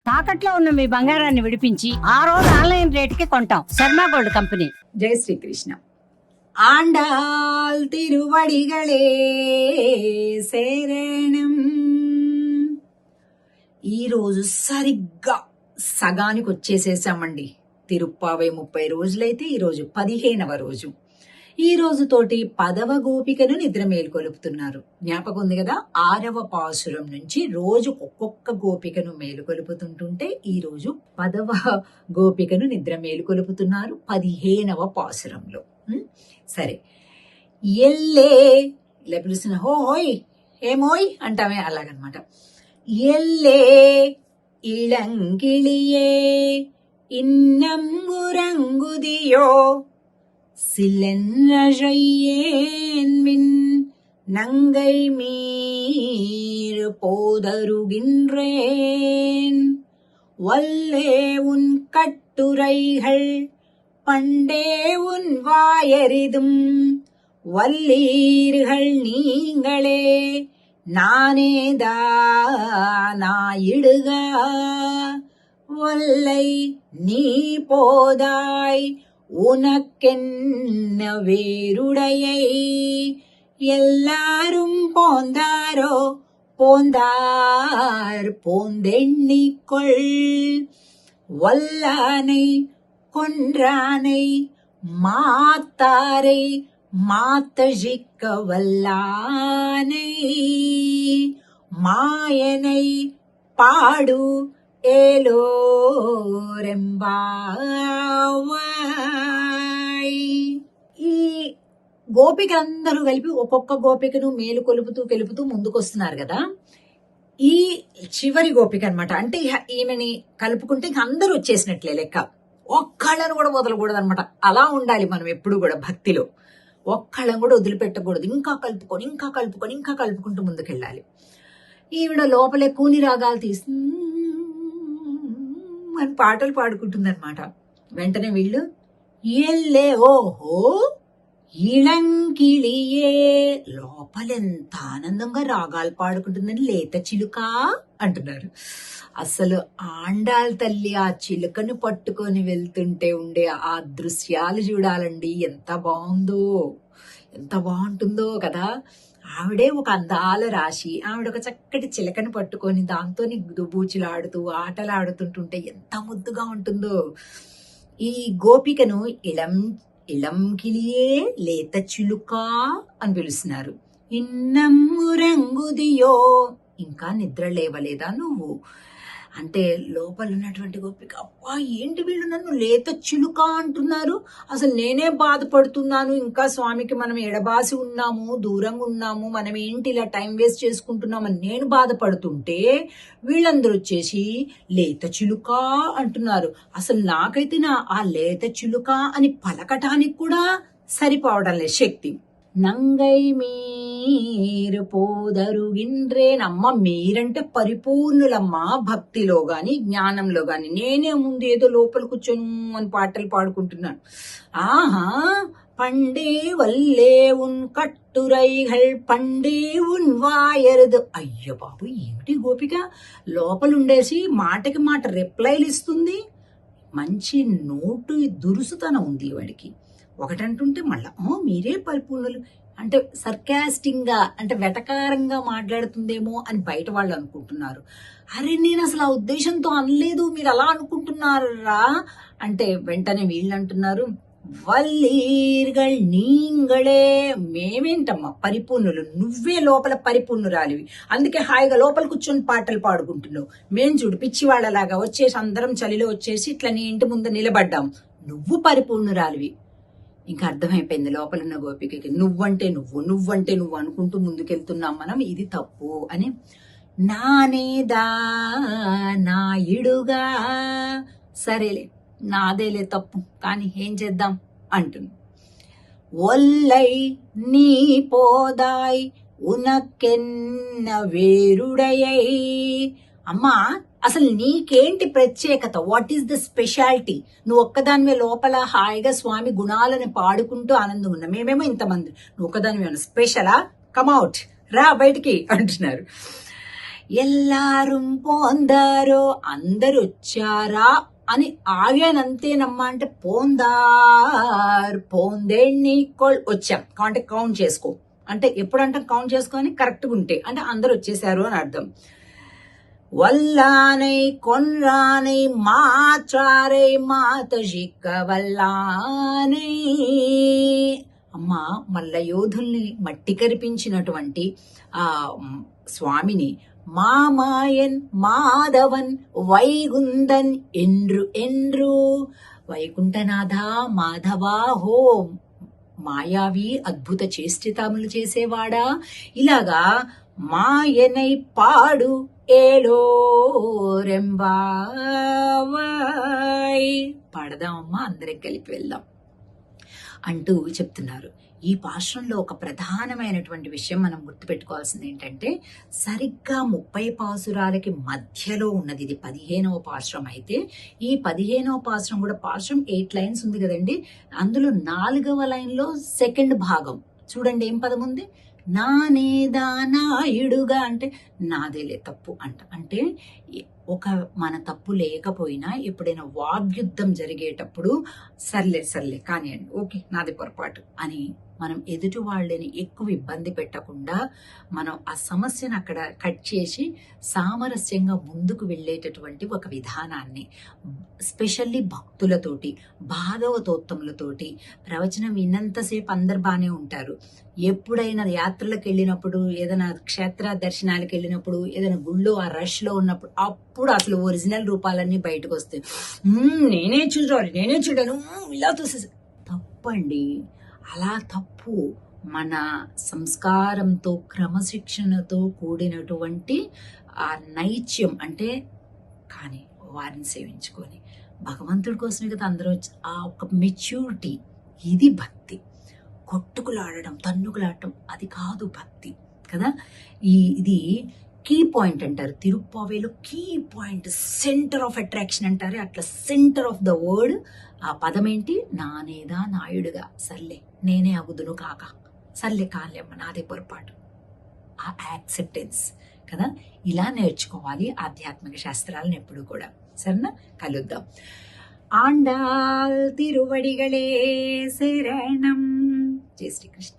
తాకట్లో ఉన్న మీ బంగారాన్ని విడిపించి ఆ రోజు ఆన్లైన్ రేటుకి కొంటాం. Sharma gold company. జై శ్రీకృష్ణ. ఆండాల్ తిరువడిగళే శరణం. ఈరోజు సరిగ్గా సగానికి వచ్చేసేసామండి. తిరుప్పావై 30 రోజులైతే ఈరోజు 15వ రోజు. ఈ రోజుతోటి 10వ గోపికను నిద్ర మేలుకొలుపుతున్నారు. జ్ఞాపకం ఉంది కదా, 6వ పాసురం నుంచి రోజు ఒక్కొక్క గోపికను మేలుకొలుపుతుంటుంటే ఈ రోజు 10వ గోపికను నిద్ర మేలుకొలుపుతున్నారు 15వ పాసురంలో. సరే, ఎల్లే ఇలా పిలుస్తున్న హోయ్ ఏమోయ్ అంటామే అలాగనమాట. ఎల్లే ఇళంగిళియే இன்னம்புரங்குதியோ சிலென்றழையேன்மின் நங்கை மீறு போதருகின்றேன். வல்லே உன் கட்டுரைகள் பண்டே உன் வாயறிதும் வல்லீர்கள் நீங்களே நானேதானாயிடுக. வல்லை நீ போதாய் உனக்கென்ன வேருடையை எல்லாரும் போந்தாரோ போந்தார் போந்தெண்ணிக்கொள். வல்லானை கொன்றானை மாத்தாரை மாத்தழிக்க வல்லானை மாயனை பாடு ఏలోరెంబాయ్. ఈ గోపికలందరూ కలిపి ఒక్కొక్క గోపికను మేలు కొలుపుతూ ముందుకొస్తున్నారు కదా. ఈ చివరి గోపిక అనమాట. అంటే ఈమెని కలుపుకుంటే ఇంక అందరూ వచ్చేసినట్లే లెక్క. ఒక్కళ్ళను కూడా వదలకూడదు అనమాట. అలా ఉండాలి మనం ఎప్పుడు కూడా భక్తిలో. ఒక్కళ్ళను కూడా వదిలిపెట్టకూడదు. ఇంకా కలుపుకుంటూ ముందుకెళ్ళాలి. ఈవిడ లోపలే కూని రాగాలు తీసి అని పాటలు పాడుకుంటుందన్నమాట. వెంటనే వీళ్ళు ఎల్లే ఓహో ఇళంకిళియే, లోపలెంత ఆనందంగా రాగాలు పాడుకుంటుందని లేత చిలుక అంటున్నారు. అసలు ఆండాల్ తల్లి ఆ చిలుకను పట్టుకొని వెళ్తుంటే ఉండే ఆ దృశ్యాలు చూడాలండి. ఎంత బాగుంటుందో కదా. ఆవిడే ఒక అందాల రాశి. ఆవిడ ఒక చక్కటి చిలకను పట్టుకొని దాంతో దుబూచులాడుతూ ఆటలాడుతుంటుంటే ఎంత ముద్దుగా ఉంటుందో. ఈ గోపికను ఇళం కిలియే లేత చిలుక అని పిలుస్తున్నారు. ఇన్నమ్ము రంగుదియో, ఇంకా నిద్ర లేవలేదా నువ్వు అంటే లోపల ఉన్నటువంటి గోపిక, అబ్బా ఏంటి వీళ్ళు నన్ను లేత చిలుక అంటున్నారు, అసలు నేనే బాధపడుతున్నాను, ఇంకా స్వామికి మనం ఎడబాసి ఉన్నాము, దూరంగా ఉన్నాము, మనం ఏంటి ఇలా టైం వేస్ట్ చేసుకుంటున్నామని నేను బాధపడుతుంటే వీళ్ళందరూ వచ్చేసి లేత చిలుక అంటున్నారు. అసలు నాకైతే ఆ లేత చిలుక అని పలకటానికి కూడా సరిపోవడం లేదు శక్తి. నంగై మీరు పోదరుగిండ్రేన్. అమ్మ మీరంటే పరిపూర్ణులమ్మా భక్తిలో గాని జ్ఞానంలో గాని. నేనే ముందు ఏదో లోపల కూర్చొని అని పాటలు పాడుకుంటున్నాను. ఆహా పండే వల్లే ఉన్ కట్టురైகள் పండే ఉన్ వాయరదు. అయ్యో బాబు ఏమిటి గోపిక లోపలుండేసి మాటకి మాట రిప్లైలు ఇస్తుంది. మంచి నోటు దురుసుతనం ఉంది వాడికి. ఒకటంటుంటే మళ్ళా మీరే పరిపూర్ణులు అంటే సర్కాస్టింగ్ గా అంటే వెటకారంగా మాట్లాడుతుందేమో అని బయట వాళ్ళు అనుకుంటున్నారు. అరే నేను అసలు ఆ ఉద్దేశంతో అనలేదు, మీరు అలా అనుకుంటున్నారా అంటే వెంటనే వీళ్ళు అంటున్నారు వల్లీర్గల్ నీంగళే. మేమేంటమ్మా పరిపూర్ణులు, నువ్వే లోపల పరిపూర్ణురాలివి, అందుకే హాయిగా లోపల కూర్చొని పాటలు పాడుకుంటున్నావు. మేం చూడు పిచ్చి వాళ్ళలాగా వచ్చేసి అందరం చలిలో వచ్చేసి ఇట్లా నీ ఇంటి ముందు నిలబడ్డాం. నువ్వు పరిపూర్ణురాలివి. ఇంకా అర్థమైపోయింది లోపల ఉన్న గోపికకి, నువ్వంటే నువ్వు అనుకుంటూ ముందుకెళ్తున్నాం మనం, ఇది తప్పు అని. నానేదా నాయుడుగా, సరేలే నాదేలే తప్పు కానీ ఏం చేద్దాం అంటుంది. ఒల్లై నీ పోదాయ్ ఉనకెన్న వేరుడయై. అమ్మా అసలు నీకేంటి ప్రత్యేకత, వాట్ ఈస్ ద స్పెషాలిటీ? నువ్వు ఒక్కదానివే లోపల హాయిగా స్వామి గుణాలను పాడుకుంటూ ఆనందంగా ఉన్నా, మేమేమో ఇంతమంది, నువ్వు ఒక్కదానివే స్పెషలా, కమ్అవుట్ రా బయటికి అంటున్నారు. ఎల్లారుం పోందారో అందరు వచ్చారా అని ఆగానంతేనమ్మా అంటే పోందేణ్ణి వచ్చాం అంటే కౌంట్ చేసుకో అంటే ఎప్పుడంటే కౌంట్ చేసుకొని కరెక్ట్గా ఉంటే అంటే అందరు వచ్చేసారు అని అర్థం. వల్లానై కొన్రానై మాచారై మాతజిక్క వల్లానై. అమ్మా మల్ల యోధుల్ని మట్టి కరిపించినటువంటి ఆ స్వామిని మామాయన్ మాధవన్ వైగుందన్ ఎండ్రు వైకుంఠనాథ మాధవా హో మాయావి అద్భుత చేష్టితములు చేసేవాడా ఇలాగా మాయనై పాడు ఏలో రెంబాయ్ పాడదామమ్మా అందరం కలిపి వెళ్దాం అంటూ చెప్తున్నారు. ఈ పాశ్రంలో ఒక ప్రధానమైనటువంటి విషయం మనం గుర్తుపెట్టుకోవాల్సింది ఏంటంటే సరిగ్గా 30 పాసురాలకి మధ్యలో ఉన్నది ఇది 15వ పాశ్రం అయితే ఈ 15వ పాశ్రం కూడా పాశ్రం 8 లైన్స్ ఉంది కదండి. అందులో 4వ లైన్లో సెకండ్ భాగం చూడండి ఏం పదం ఉంది, నానేదా నాయుడుగా అంటే నాదేలే తప్పు అంటే ఒక మన తప్పు లేకపోయినా ఎప్పుడైనా వాగ్యుద్ధం జరిగేటప్పుడు సర్లే కానివ్వండి ఓకే నాది పొరపాటు అని మనం ఎదుటి వాళ్ళని ఎక్కువ ఇబ్బంది పెట్టకుండా మనం ఆ సమస్యను అక్కడ కట్ చేసి సామరస్యంగా ముందుకు వెళ్ళేటటువంటి ఒక విధానాన్ని స్పెషల్లీ భక్తులతోటి భాగవతోత్తములతోటి ప్రవచనం విన్నంతసేపు అందరు బాగానే ఉంటారు. ఎప్పుడైనా యాత్రలకు వెళ్ళినప్పుడు ఏదైనా క్షేత్ర దర్శనాలకు వెళ్ళినప్పుడు ఏదైనా గుళ్ళో ఆ రష్లో ఉన్నప్పుడు అప్పుడు అసలు ఒరిజినల్ రూపాలన్నీ బయటకు వస్తాయి. నేనే చూడాను ఇలా చూసేసి తప్పండి. అలా తప్పు. మన సంస్కారంతో క్రమశిక్షణతో కూడినటువంటి ఆ నైత్యం అంటే కానీ వారిని సేవించుకొని భగవంతుడి కోసమే కదా అందరూ ఆ ఒక మెచ్యూరిటీ ఇది భక్తి. కొట్టుకులాడడం తన్నుకులాడటం అది కాదు భక్తి కదా. ఇది కీ పాయింట్ అంటారు తిరుప్పావేలో, key point center of attraction అంటారు. అట్లా సెంటర్ ఆఫ్ ద వర్డ్ ఆ పదం ఏంటి, నానేదా నాయుడుగా సర్లే నేనే అగుదును కాక సర్లే కాలేమ్మ నాదే పొరపాటు, ఆ యాక్సెప్టెన్స్ కదా. ఇలా నేర్చుకోవాలి ఆధ్యాత్మిక శాస్త్రాలను ఎప్పుడు కూడా. సరేనా, కలుద్దాం. ఆండాల్ తిరువడిగలే శరణం. జై శ్రీకృష్ణ.